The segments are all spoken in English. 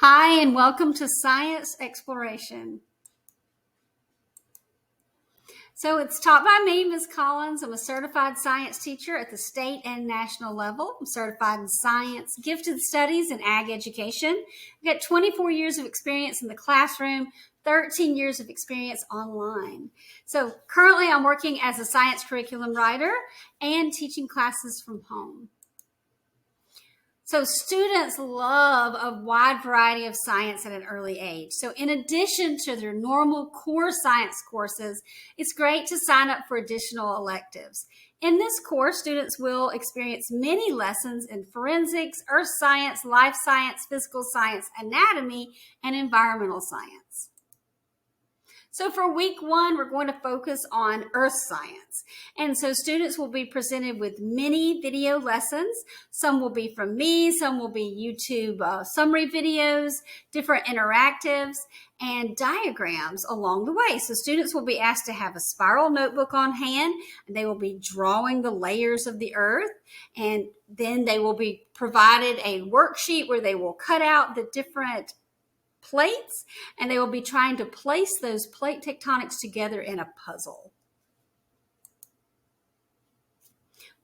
Hi, and welcome to Science Exploration. So it's taught by me, Ms. Collins. I'm a certified science teacher at the state and national level. I'm certified in science, gifted studies, and ag education. I've got 24 years of experience in the classroom, 13 years of experience online. So currently I'm working as a science curriculum writer and teaching classes from home. So students love a wide variety of science at an early age. So in addition to their normal core science courses, it's great to sign up for additional electives. In this course, students will experience many lessons in forensics, earth science, life science, physical science, anatomy, and environmental science. So for week one, we're going to focus on earth science. And so students will be presented with many video lessons. Some will be from me, some will be YouTube summary videos, different interactives, and diagrams along the way. So students will be asked to have a spiral notebook on hand, and they will be drawing the layers of the earth. And then they will be provided a worksheet where they will cut out the different plates, and they will be trying to place those plate tectonics together in a puzzle.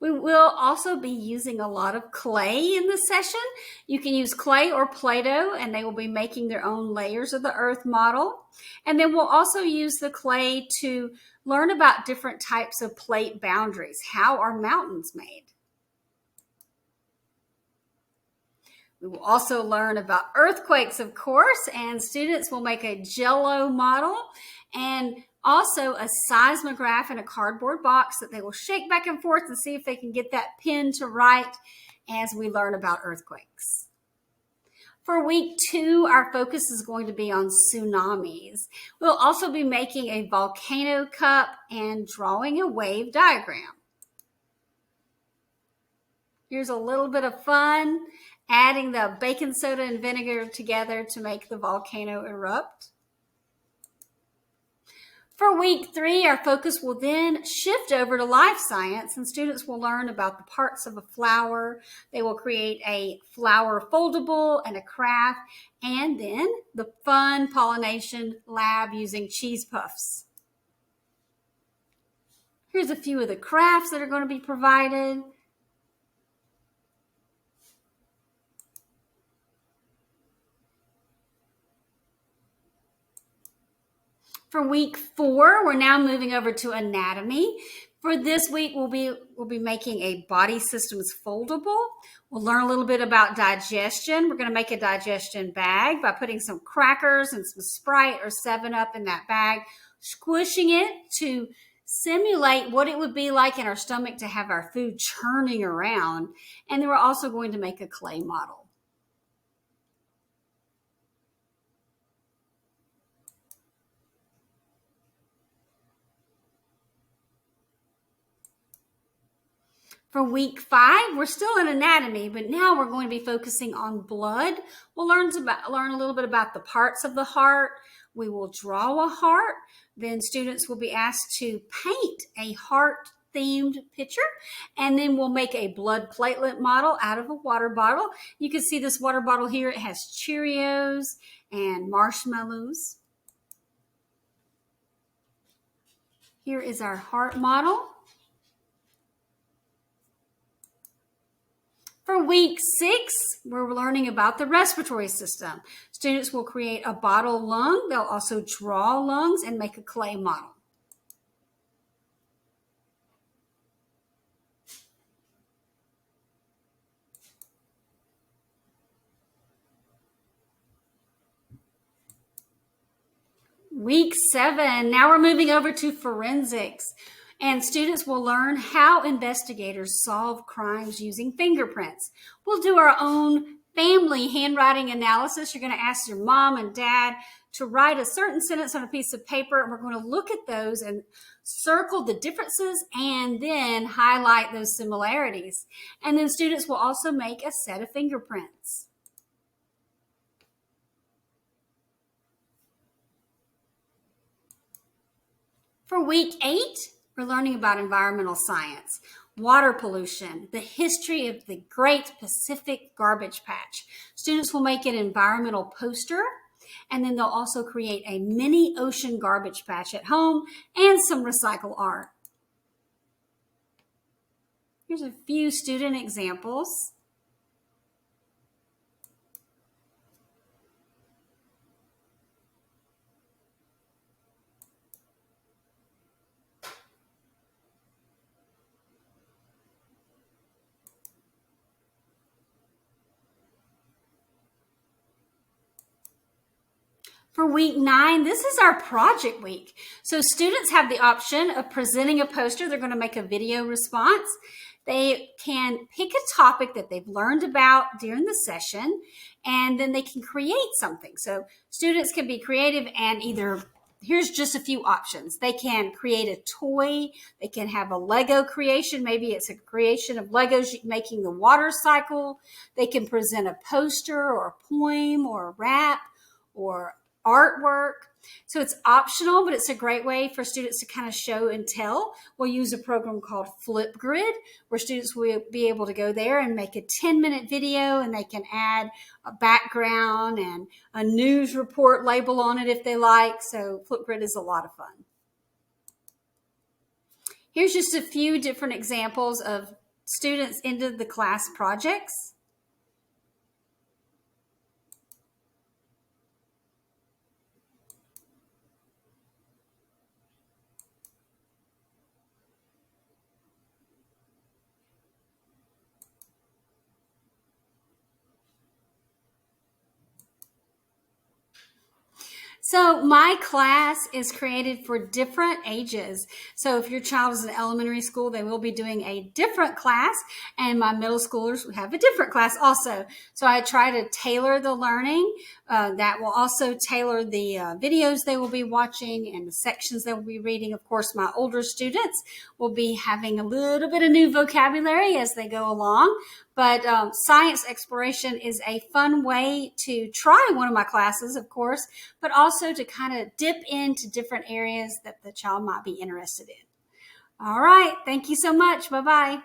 We will also be using a lot of clay in this session. You can use clay or Play-Doh, and they will be making their own layers of the earth model. And then we'll also use the clay to learn about different types of plate boundaries. How are mountains made? We will also learn about earthquakes, of course, and students will make a Jello model and also a seismograph in a cardboard box that they will shake back and forth and see if they can get that pin to write as we learn about earthquakes. For week two, our focus is going to be on tsunamis. We'll also be making a volcano cup and drawing a wave diagram. Here's a little bit of fun, adding the baking soda and vinegar together to make the volcano erupt. For week three, our focus will then shift over to life science, and students will learn about the parts of a flower. They will create a flower foldable and a craft, and then the fun pollination lab using cheese puffs. Here's a few of the crafts that are going to be provided. For week four, we're now moving over to anatomy. For this week, we'll be making a body systems foldable. We'll learn a little bit about digestion. We're going to make a digestion bag by putting some crackers and some Sprite or 7-Up in that bag, squishing it to simulate what it would be like in our stomach to have our food churning around. And then we're also going to make a clay model. For week five, we're still in anatomy, but now we're going to be focusing on blood. We'll learn a little bit about the parts of the heart. We will draw a heart. Then students will be asked to paint a heart-themed picture, and then we'll make a blood platelet model out of a water bottle. You can see this water bottle here. It has Cheerios and marshmallows. Here is our heart model. For week six, we're learning about the respiratory system. Students will create a bottle lung. They'll also draw lungs and make a clay model. Week seven, now we're moving over to forensics. And students will learn how investigators solve crimes using fingerprints. We'll do our own family handwriting analysis. You're going to ask your mom and dad to write a certain sentence on a piece of paper, and we're going to look at those and circle the differences and then highlight those similarities. And then students will also make a set of fingerprints. For week eight, we're learning about environmental science. water pollution, the history of the Great Pacific Garbage Patch. Students will make an environmental poster, and then they'll also create a mini ocean garbage patch at home and some recycle art. Here's a few student examples. For week 9, this is our project week. So students have the option of presenting a poster. They're going to make a video response. They can pick a topic that they've learned about during the session, and then they can create something. So students can be creative and here's just a few options. They can create a toy. They can have a Lego creation. Maybe it's a creation of Legos making the water cycle. They can present a poster or a poem or a rap or artwork. So it's optional, but it's a great way for students to kind of show and tell. We'll use a program called Flipgrid, where students will be able to go there and make a 10-minute video, and they can add a background and a news report label on it if they like. So Flipgrid is a lot of fun. Here's just a few different examples of students' end of the class projects. So my class is created for different ages. So if your child is in elementary school, they will be doing a different class, and my middle schoolers have a different class also. So I try to tailor the learning. That will also tailor the videos they will be watching and the sections they will be reading. Of course, my older students will be having a little bit of new vocabulary as they go along. But science exploration is a fun way to try one of my classes, of course, but also to kind of dip into different areas that the child might be interested in. All right. Thank you so much. Bye-bye.